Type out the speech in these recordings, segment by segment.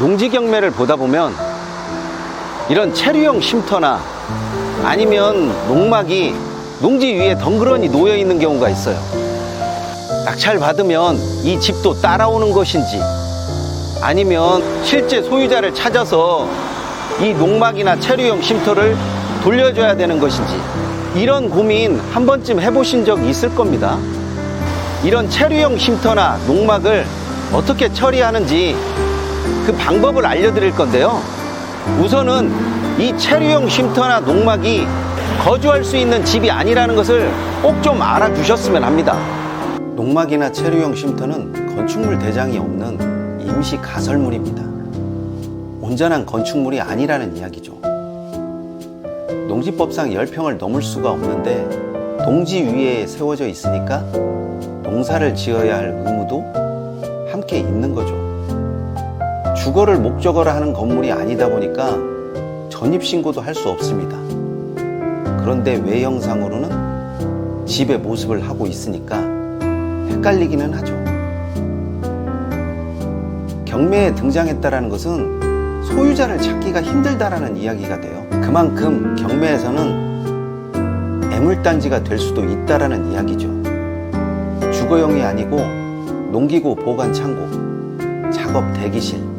농지 경매를 보다 보면 이런 체류형 쉼터나 아니면 농막이 농지 위에 덩그러니 놓여 있는 경우가 있어요. 낙찰 받으면 이 집도 따라오는 것인지 아니면 실제 소유자를 찾아서 이 농막이나 체류형 쉼터를 돌려줘야 되는 것인지, 이런 고민 한 번쯤 해보신 적 있을 겁니다. 이런 체류형 쉼터나 농막을 어떻게 처리하는지 그 방법을 알려드릴 건데요. 우선은 이 체류형 쉼터나 농막이 거주할 수 있는 집이 아니라는 것을 꼭 좀 알아두셨으면 합니다. 농막이나 체류형 쉼터는 건축물 대장이 없는 임시 가설물입니다. 온전한 건축물이 아니라는 이야기죠. 농지법상 10평을 넘을 수가 없는데 농지 위에 세워져 있으니까 농사를 지어야 할 의무도 함께 있는 거죠. 주거를 목적으로 하는 건물이 아니다 보니까 전입신고도 할 수 없습니다. 그런데 외형상으로는 집의 모습을 하고 있으니까 헷갈리기는 하죠. 경매에 등장했다는 것은 소유자를 찾기가 힘들다라는 이야기가 돼요. 그만큼 경매에서는 애물단지가 될 수도 있다라는 이야기죠. 주거용이 아니고 농기구 보관 창고, 작업 대기실,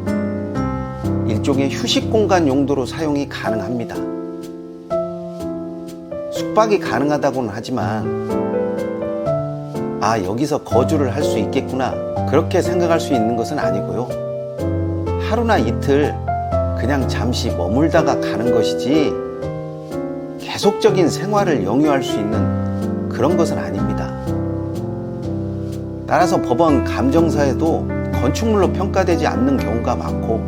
일종의 휴식 공간 용도로 사용이 가능합니다. 숙박이 가능하다고는 하지만 여기서 거주를 할 수 있겠구나, 그렇게 생각할 수 있는 것은 아니고요. 하루나 이틀 그냥 잠시 머물다가 가는 것이지 계속적인 생활을 영유할 수 있는 그런 것은 아닙니다. 따라서 법원 감정사에도 건축물로 평가되지 않는 경우가 많고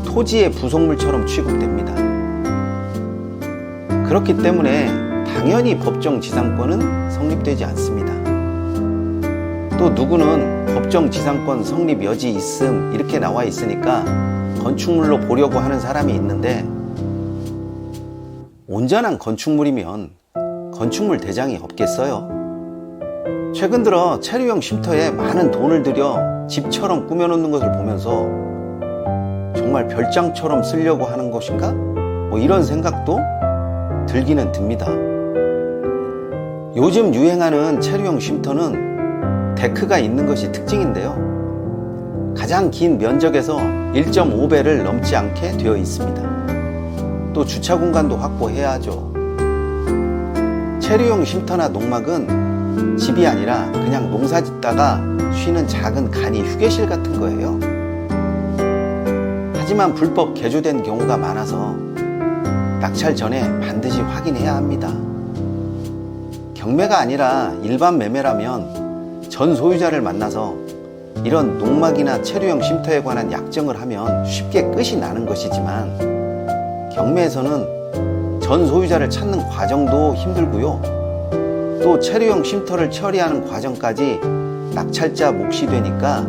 토지의 부속물처럼 취급됩니다. 그렇기 때문에 당연히 법정 지상권은 성립되지 않습니다. 또 누구는 법정 지상권 성립 여지 있음 이렇게 나와 있으니까 건축물로 보려고 하는 사람이 있는데, 온전한 건축물이면 건축물 대장이 없겠어요? 최근 들어 체류형 쉼터에 많은 돈을 들여 집처럼 꾸며놓는 것을 보면서 정말 별장처럼 쓰려고 하는 것인가? 이런 생각도 들기는 듭니다. 요즘 유행하는 체류형 쉼터는 데크가 있는 것이 특징인데요. 가장 긴 면적에서 1.5배를 넘지 않게 되어 있습니다. 또 주차 공간도 확보해야 하죠. 체류형 쉼터나 농막은 집이 아니라 그냥 농사 짓다가 쉬는 작은 간이 휴게실 같은 거예요. 하지만 불법 개조된 경우가 많아서 낙찰 전에 반드시 확인해야 합니다. 경매가 아니라 일반 매매라면 전 소유자를 만나서 이런 농막이나 체류형 쉼터에 관한 약정을 하면 쉽게 끝이 나는 것이지만, 경매에서는 전 소유자를 찾는 과정도 힘들고요. 또 체류형 쉼터를 처리하는 과정까지 낙찰자 몫이 되니까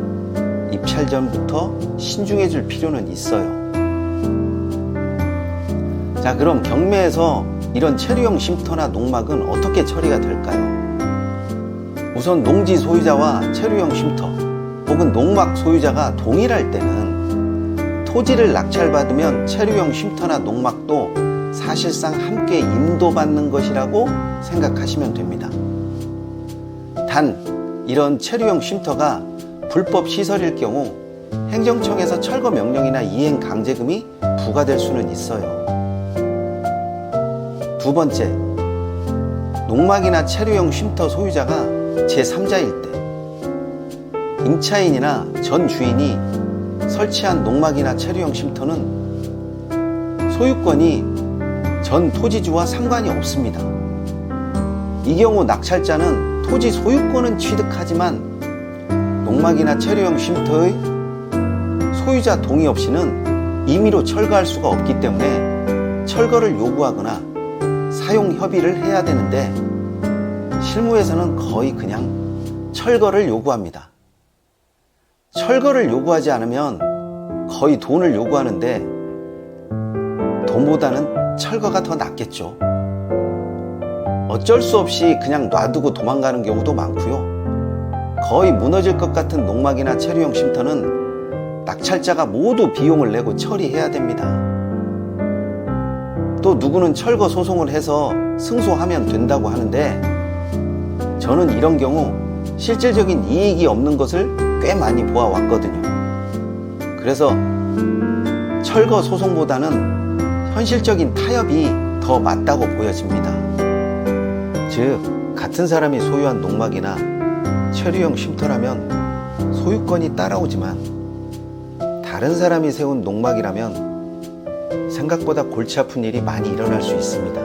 입찰 전부터 신중해 줄 필요는 있어요. 자, 그럼 경매에서 이런 체류형 쉼터나 농막은 어떻게 처리가 될까요? 우선 농지 소유자와 체류형 쉼터 혹은 농막 소유자가 동일할 때는 토지를 낙찰받으면 체류형 쉼터나 농막도 사실상 함께 인도받는 것이라고 생각하시면 됩니다. 단, 이런 체류형 쉼터가 불법 시설일 경우 행정청에서 철거 명령이나 이행 강제금이 부과될 수는 있어요. 두 번째, 농막이나 체류형 쉼터 소유자가 제3자일 때 임차인이나 전 주인이 설치한 농막이나 체류형 쉼터는 소유권이 전 토지주와 상관이 없습니다. 이 경우 낙찰자는 토지 소유권은 취득하지만 농막이나 체류형 쉼터의 소유자 동의 없이는 임의로 철거할 수가 없기 때문에 철거를 요구하거나 사용 협의를 해야 되는데, 실무에서는 거의 그냥 철거를 요구합니다. 철거를 요구하지 않으면 거의 돈을 요구하는데 돈보다는 철거가 더 낫겠죠. 어쩔 수 없이 그냥 놔두고 도망가는 경우도 많고요. 거의 무너질 것 같은 농막이나 체류형 쉼터는 낙찰자가 모두 비용을 내고 처리해야 됩니다. 또 누구는 철거 소송을 해서 승소하면 된다고 하는데 저는 이런 경우 실질적인 이익이 없는 것을 꽤 많이 보아왔거든요. 그래서 철거 소송보다는 현실적인 타협이 더 맞다고 보여집니다. 즉, 같은 사람이 소유한 농막이나 체류형 쉼터라면 소유권이 따라오지만 다른 사람이 세운 농막이라면 생각보다 골치 아픈 일이 많이 일어날 수 있습니다.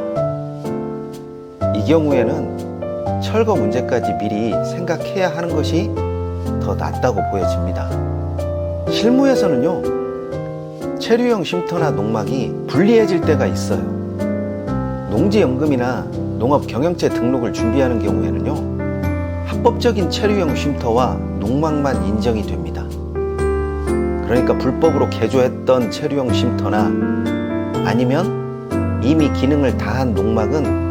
이 경우에는 철거 문제까지 미리 생각해야 하는 것이 더 낫다고 보여집니다. 실무에서는요, 체류형 쉼터나 농막이 불리해질 때가 있어요. 농지연금이나 농업경영체 등록을 준비하는 경우에는요, 합법적인 체류형 쉼터와 농막만 인정이 됩니다. 그러니까 불법으로 개조했던 체류형 쉼터나 아니면 이미 기능을 다한 농막은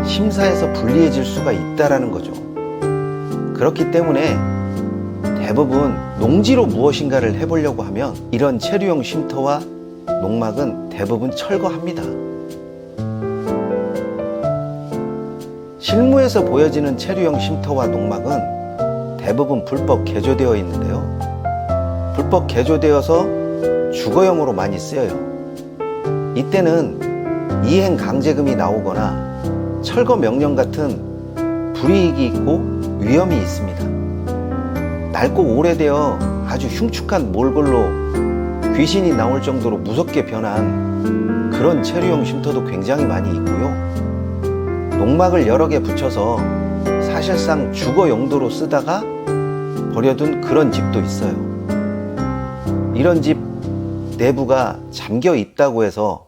심사에서 불리해질 수가 있다는 거죠. 그렇기 때문에 대부분 농지로 무엇인가를 해보려고 하면 이런 체류형 쉼터와 농막은 대부분 철거합니다. 실무에서 보여지는 체류형 쉼터와 농막은 대부분 불법 개조되어 있는데요. 불법 개조되어서 주거용으로 많이 쓰여요. 이때는 이행 강제금이 나오거나 철거 명령 같은 불이익이 있고 위험이 있습니다. 낡고 오래되어 아주 흉측한 몰골로 귀신이 나올 정도로 무섭게 변한 그런 체류형 쉼터도 굉장히 많이 있고요. 농막을 여러 개 붙여서 사실상 주거 용도로 쓰다가 버려둔 그런 집도 있어요. 이런 집 내부가 잠겨 있다고 해서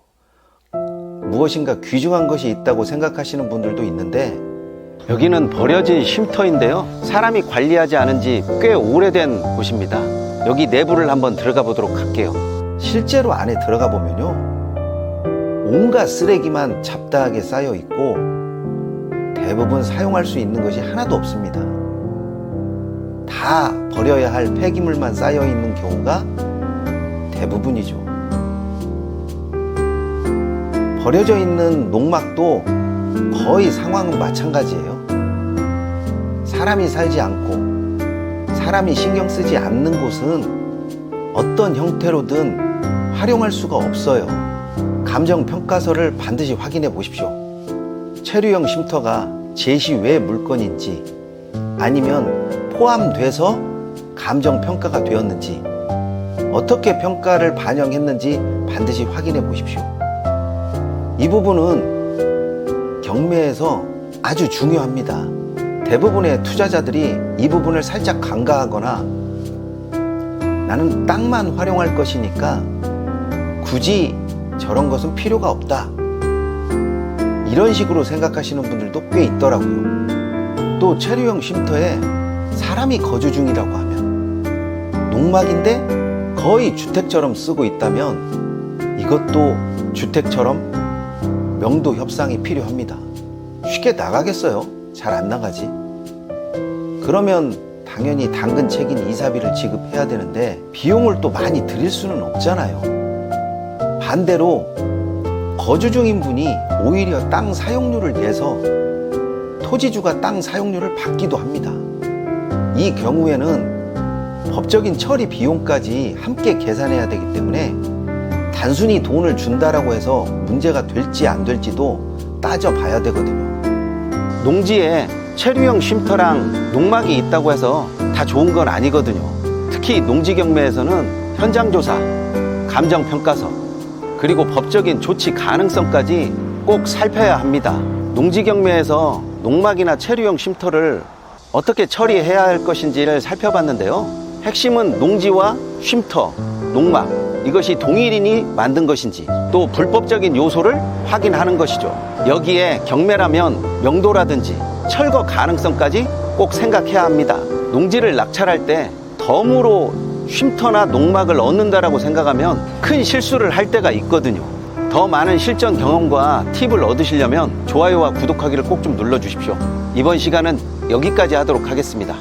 무엇인가 귀중한 것이 있다고 생각하시는 분들도 있는데, 여기는 버려진 쉼터인데요, 사람이 관리하지 않은 지 꽤 오래된 곳입니다. 여기 내부를 한번 들어가 보도록 할게요. 실제로 안에 들어가 보면요, 온갖 쓰레기만 잡다하게 쌓여 있고 대부분 사용할 수 있는 것이 하나도 없습니다. 다 버려야 할 폐기물만 쌓여 있는 경우가 대부분이죠. 버려져 있는 농막도 거의 상황은 마찬가지예요. 사람이 살지 않고 사람이 신경 쓰지 않는 곳은 어떤 형태로든 활용할 수가 없어요. 감정평가서를 반드시 확인해 보십시오. 체류형 쉼터가 제시 외 물건인지 아니면 포함돼서 감정평가가 되었는지 어떻게 평가를 반영했는지 반드시 확인해 보십시오. 이 부분은 경매에서 아주 중요합니다. 대부분의 투자자들이 이 부분을 살짝 간과하거나 나는 땅만 활용할 것이니까 굳이 저런 것은 필요가 없다, 이런 식으로 생각하시는 분들도 꽤 있더라고요. 또 체류형 쉼터에 사람이 거주 중이라고 하면, 농막인데 거의 주택처럼 쓰고 있다면 이것도 주택처럼 명도 협상이 필요합니다. 쉽게 나가겠어요? 잘 안 나가지. 그러면 당연히 당근 책임 이사비를 지급해야 되는데 비용을 또 많이 들일 수는 없잖아요. 반대로 거주 중인 분이 오히려 땅 사용료를 내서 토지주가 땅 사용료를 받기도 합니다. 이 경우에는 법적인 처리 비용까지 함께 계산해야 되기 때문에 단순히 돈을 준다라고 해서 문제가 될지 안 될지도 따져봐야 되거든요. 농지에 체류형 쉼터랑 농막이 있다고 해서 다 좋은 건 아니거든요. 특히 농지 경매에서는 현장조사, 감정평가서, 그리고 법적인 조치 가능성까지 꼭 살펴야 합니다. 농지 경매에서 농막이나 체류형 쉼터를 어떻게 처리해야 할 것인지를 살펴봤는데요. 핵심은 농지와 쉼터, 농막, 이것이 동일인이 만든 것인지, 또 불법적인 요소를 확인하는 것이죠. 여기에 경매라면 명도라든지 철거 가능성까지 꼭 생각해야 합니다. 농지를 낙찰할 때 덤으로 쉼터나 농막을 얻는다라고 생각하면 큰 실수를 할 때가 있거든요. 더 많은 실전 경험과 팁을 얻으시려면 좋아요와 구독하기를 꼭 좀 눌러주십시오. 이번 시간은 여기까지 하도록 하겠습니다.